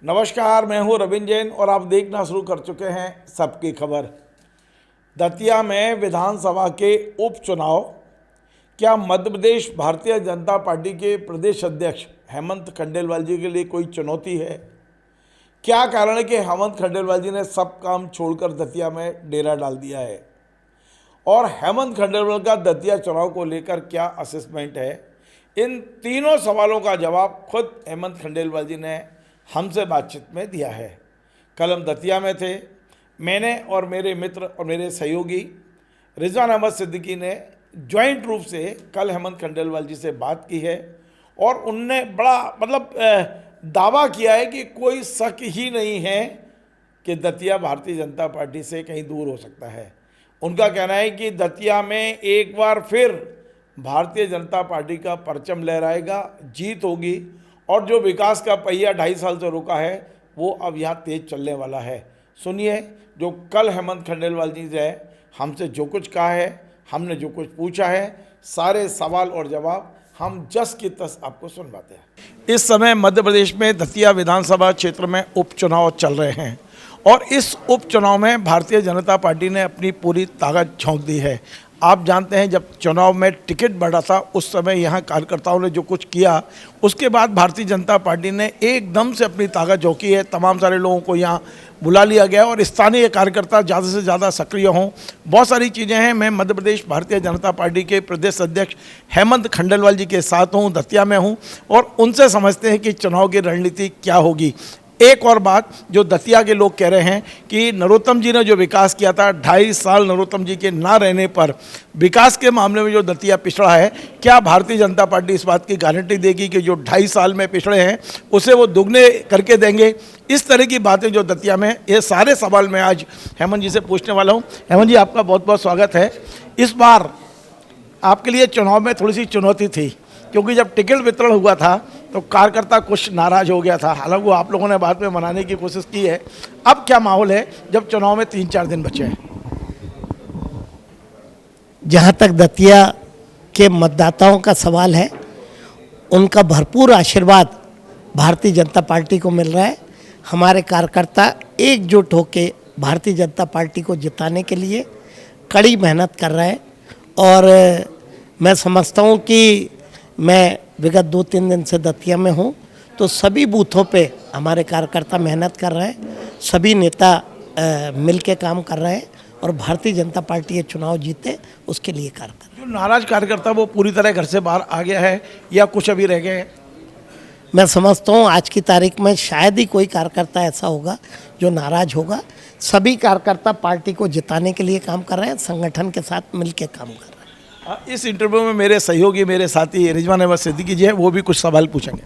नमस्कार, मैं हूं रविंद्र जैन और आप देखना शुरू कर चुके हैं सबकी खबर। दतिया में विधानसभा के उपचुनाव, क्या मध्य प्रदेश भारतीय जनता पार्टी के प्रदेश अध्यक्ष हेमंत खंडेलवाल जी के लिए कोई चुनौती है? क्या कारण है कि हेमंत खंडेलवाल जी ने सब काम छोड़कर दतिया में डेरा डाल दिया है? और हेमंत खंडेलवाल का दतिया चुनाव को लेकर क्या असेसमेंट है? इन तीनों सवालों का जवाब खुद हेमंत खंडेलवाल जी ने हमसे बातचीत में दिया है। कल हम दतिया में थे। मैंने और मेरे मित्र और मेरे सहयोगी रिजवान अहमद सिद्दीकी ने ज्वाइंट रूप से कल हेमंत खंडेलवाल जी से बात की है और उनने बड़ा दावा किया है कि कोई शक ही नहीं है कि दतिया भारतीय जनता पार्टी से कहीं दूर हो सकता है। उनका कहना है कि दतिया में एक बार फिर भारतीय जनता पार्टी का परचम लहराएगा, जीत होगी और जो विकास का पहिया 2.5 साल से रुका है वो अब यहाँ तेज चलने वाला है। सुनिए जो कल हेमंत खंडेलवाल जी ने हमसे जो कुछ कहा है, हमने जो कुछ पूछा है, सारे सवाल और जवाब हम जस की तस आपको सुनवाते हैं। इस समय मध्य प्रदेश में दतिया विधानसभा क्षेत्र में उपचुनाव चल रहे हैं और इस उपचुनाव में भारतीय जनता पार्टी ने अपनी पूरी ताकत झोंक दी है। आप जानते हैं जब चुनाव में टिकट बढ़ा था उस समय यहाँ कार्यकर्ताओं ने जो कुछ किया, उसके बाद भारतीय जनता पार्टी ने एकदम से अपनी ताकत झोंकी है। तमाम सारे लोगों को यहाँ बुला लिया गया और स्थानीय कार्यकर्ता ज़्यादा से ज़्यादा सक्रिय हों। बहुत सारी चीज़ें हैं। मैं मध्य प्रदेश भारतीय जनता पार्टी के प्रदेश अध्यक्ष हेमंत खंडेलवाल जी के साथ हूँ, दतिया में हूँ और उनसे समझते हैं कि चुनाव की रणनीति क्या होगी। एक और बात जो दतिया के लोग कह रहे हैं कि नरोत्तम जी ने जो विकास किया था, 2.5 साल नरोत्तम जी के ना रहने पर विकास के मामले में जो दतिया पिछड़ा है, क्या भारतीय जनता पार्टी इस बात की गारंटी देगी कि जो 2.5 साल में पिछड़े हैं उसे वो दुगने करके देंगे? इस तरह की बातें जो दतिया में, ये सारे सवाल मैं आज हेमंत जी से पूछने वाला हूँ। हेमंत जी, आपका बहुत बहुत स्वागत है। इस बार आपके लिए चुनाव में थोड़ी सी चुनौती थी क्योंकि जब टिकट वितरण हुआ था तो कार्यकर्ता कुछ नाराज हो गया था। हालांकि आप लोगों ने बाद में मनाने की कोशिश की है। अब क्या माहौल है जब चुनाव में 3-4 दिन बचे हैं? जहाँ तक दतिया के मतदाताओं का सवाल है, उनका भरपूर आशीर्वाद भारतीय जनता पार्टी को मिल रहा है। हमारे कार्यकर्ता एकजुट होकर भारतीय जनता पार्टी को जिताने के लिए कड़ी मेहनत कर रहे हैं और मैं समझता हूँ कि मैं विगत 2-3 दिन से दतिया में हूँ तो सभी बूथों पे हमारे कार्यकर्ता मेहनत कर रहे हैं, सभी नेता मिल के काम कर रहे हैं और भारतीय जनता पार्टी ये चुनाव जीते उसके लिए कार्य कर रहे हैं। जो नाराज कार्यकर्ता वो पूरी तरह घर से बाहर आ गया है या कुछ अभी रह गए हैं? मैं समझता हूँ आज की तारीख में शायद ही कोई कार्यकर्ता ऐसा होगा जो नाराज होगा। सभी कार्यकर्ता पार्टी को जिताने के लिए काम कर रहे हैं, संगठन के साथ मिल के काम कर रहे हैं। इस इंटरव्यू में मेरे सहयोगी, मेरे साथी रिजवान अहमद सिद्दीकी जी हैं, वो भी कुछ सवाल पूछेंगे।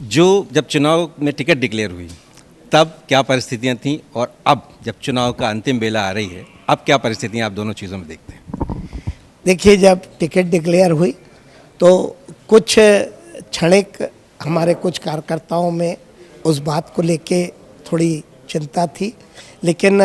जब चुनाव में टिकट डिक्लेयर हुई तब क्या परिस्थितियां थीं और अब जब चुनाव का अंतिम बेला आ रही है, अब क्या परिस्थितियां आप दोनों चीज़ों में देखते हैं? देखिए, जब टिकट डिक्लेयर हुई तो कुछ क्षणिक हमारे कुछ कार्यकर्ताओं में उस बात को लेके थोड़ी चिंता थी, लेकिन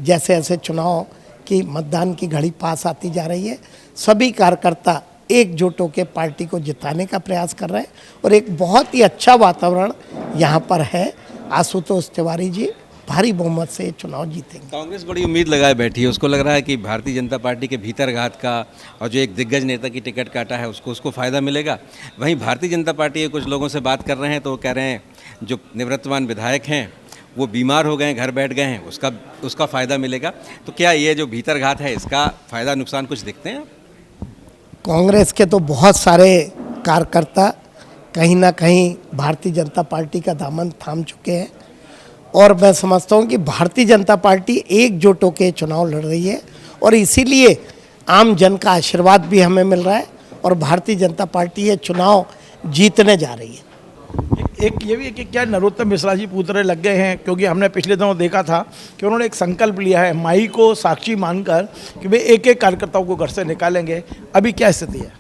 जैसे जैसे चुनाव की मतदान की घड़ी पास आती जा रही है, सभी कार्यकर्ता एकजुट होकर पार्टी को जिताने का प्रयास कर रहे हैं और एक बहुत ही अच्छा वातावरण यहाँ पर है। आशुतोष तिवारी जी भारी बहुमत से चुनाव जीतेंगे। कांग्रेस बड़ी उम्मीद लगाए बैठी है, उसको लग रहा है कि भारतीय जनता पार्टी के भीतर घात का और जो एक दिग्गज नेता की टिकट काटा है उसको फ़ायदा मिलेगा। वहीं भारतीय जनता पार्टी के कुछ लोगों से बात कर रहे हैं तो वो कह रहे हैं जो निवृत्तमान विधायक हैं वो बीमार हो गए हैं, घर बैठ गए हैं, उसका फ़ायदा मिलेगा। तो क्या ये जो भीतर घात है इसका फ़ायदा नुकसान कुछ दिखते हैं? कांग्रेस के तो बहुत सारे कार्यकर्ता कहीं ना कहीं भारतीय जनता पार्टी का दामन थाम चुके हैं और मैं समझता हूँ कि भारतीय जनता पार्टी एकजुट होकर चुनाव लड़ रही है और इसीलिए आम जन का आशीर्वाद भी हमें मिल रहा है और भारतीय जनता पार्टी ये चुनाव जीतने जा रही है। एक ये भी है कि क्या नरोत्तम मिश्रा जी पूतरे लग गए हैं? क्योंकि हमने पिछले दिनों देखा था कि उन्होंने एक संकल्प लिया है माई को साक्षी मानकर कि वे एक एक कार्यकर्ताओं को घर से निकालेंगे। अभी क्या स्थिति है?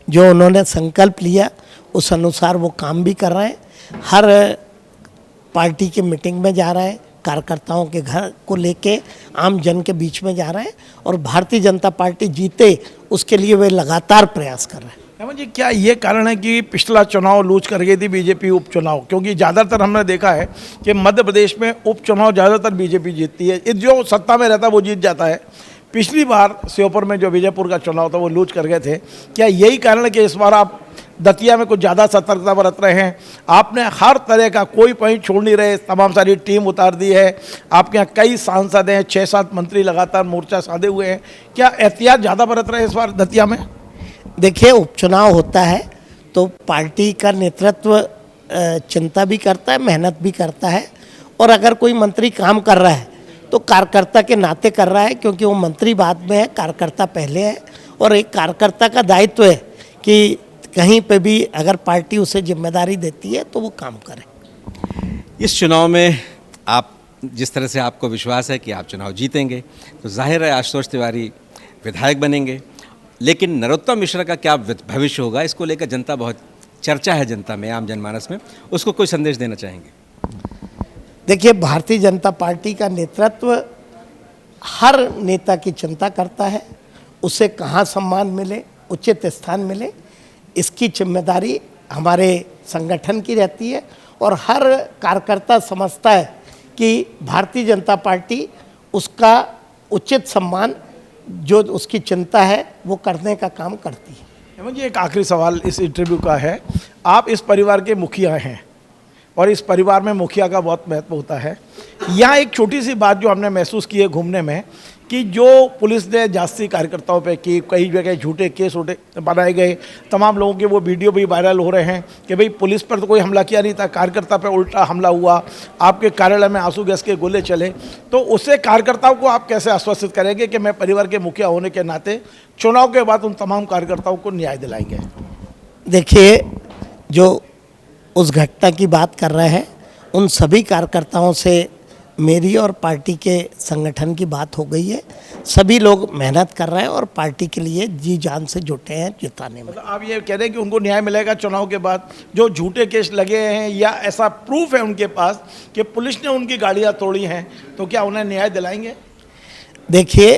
जो उन्होंने संकल्प लिया उस अनुसार वो काम भी कर रहे हैं। हर पार्टी की मीटिंग में जा रहे हैं, कार्यकर्ताओं के घर को लेके आम जन के बीच में जा रहे हैं और भारतीय जनता पार्टी जीते उसके लिए वे लगातार प्रयास कर रहे हैं। हेमंत जी, क्या ये कारण है कि पिछला चुनाव लूज कर गई थी बीजेपी उपचुनाव? क्योंकि ज़्यादातर हमने देखा है कि मध्य प्रदेश में उपचुनाव ज़्यादातर बीजेपी जीतती है, जो सत्ता में रहता है वो जीत जाता है। पिछली बार श्योपुर में जो विजयपुर का चुनाव था वो लूज कर गए थे। क्या यही कारण है कि इस बार आप दतिया में कुछ ज़्यादा सतर्कता बरत रहे हैं? आपने हर तरह का कोई पॉइंट छोड़ नहीं रहे, तमाम सारी टीम उतार दी है, आपके यहाँ कई सांसद हैं, 6-7 मंत्री लगातार मोर्चा साधे हुए हैं। क्या एहतियात ज़्यादा बरत रहे हैं इस बार दतिया में? देखिए, उपचुनाव होता है तो पार्टी का नेतृत्व चिंता भी करता है, मेहनत भी करता है। और अगर कोई मंत्री काम कर रहा है तो कार्यकर्ता के नाते कर रहा है, क्योंकि वो मंत्री बाद में है, कार्यकर्ता पहले है। और एक कार्यकर्ता का दायित्व है कि कहीं पे भी अगर पार्टी उसे जिम्मेदारी देती है तो वो काम करे। इस चुनाव में आप जिस तरह से आपको विश्वास है कि आप चुनाव जीतेंगे, तो जाहिर है आशुतोष तिवारी विधायक बनेंगे, लेकिन नरोत्तम मिश्रा का क्या भविष्य होगा, इसको लेकर जनता बहुत चर्चा है, जनता में, आम जनमानस में। उसको कोई संदेश देना चाहेंगे? देखिए, भारतीय जनता पार्टी का नेतृत्व हर नेता की चिंता करता है, उसे कहाँ सम्मान मिले, उचित स्थान मिले, इसकी जिम्मेदारी हमारे संगठन की रहती है। और हर कार्यकर्ता समझता है कि भारतीय जनता पार्टी उसका उचित सम्मान, जो उसकी चिंता है, वो करने का काम करती है। मुझे एक आखिरी सवाल इस इंटरव्यू का है। आप इस परिवार के मुखिया हैं और इस परिवार में मुखिया का बहुत महत्व होता है। यहाँ एक छोटी सी बात जो हमने महसूस की है घूमने में, कि जो पुलिस ने जासूसी कार्यकर्ताओं पे की, कई जगह झूठे केस बनाए गए, तमाम लोगों के वो वीडियो भी वायरल हो रहे हैं कि भाई पुलिस पर तो कोई हमला किया नहीं था, कार्यकर्ता पे उल्टा हमला हुआ, आपके कार्यालय में आंसू गैस के गोले चले। तो उससे कार्यकर्ताओं को आप कैसे आश्वासित करेंगे कि मैं परिवार के मुखिया होने के नाते चुनाव के बाद उन तमाम कार्यकर्ताओं को न्याय दिलाएंगे? देखिए, जो उस घटना की बात कर रहे हैं, उन सभी कार्यकर्ताओं से मेरी और पार्टी के संगठन की बात हो गई है। सभी लोग मेहनत कर रहे हैं और पार्टी के लिए जी जान से जुटे हैं जिताने में। मतलब आप ये कह रहे हैं कि उनको न्याय मिलेगा चुनाव के बाद? जो झूठे केस लगे हैं या ऐसा प्रूफ है उनके पास कि पुलिस ने उनकी गाड़ियां तोड़ी हैं, तो क्या उन्हें न्याय दिलाएंगे? देखिए,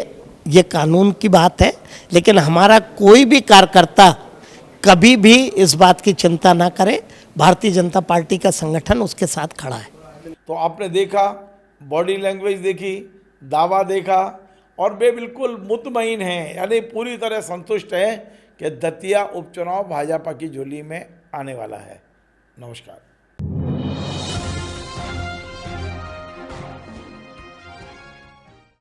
ये कानून की बात है, लेकिन हमारा कोई भी कार्यकर्ता कभी भी इस बात की चिंता ना करे। भारतीय जनता पार्टी का संगठन उसके साथ खड़ा है। तो आपने देखा, बॉडी लैंग्वेज देखी, दावा देखा, और वे बिल्कुल मुतमईन हैं, यानी पूरी तरह संतुष्ट है कि दतिया उपचुनाव भाजपा की झोली में आने वाला है। नमस्कार।